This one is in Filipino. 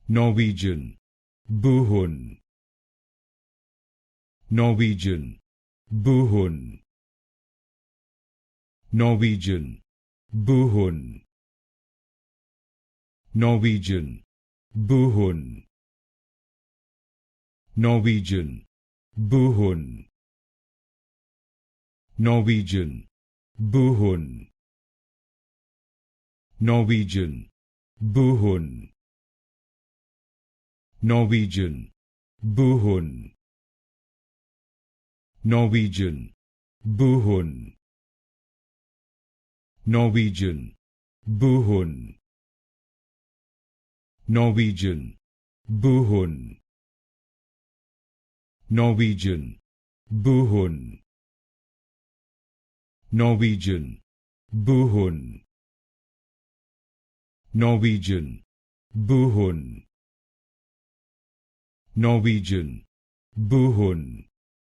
Norwegian, Buhund, Norwegian, Buhund, Norwegian, Buhund, Norwegian, Buhund, Norwegian, Buhund, Norwegian, Buhund, Norwegian, Buhund, Norwegian, Buhund, Norwegian, Buhund, Norwegian, Buhund, Norwegian, Buhund, Norwegian, Buhund, Norwegian, Buhund, Norwegian, Buhund, Norwegian, Buhund,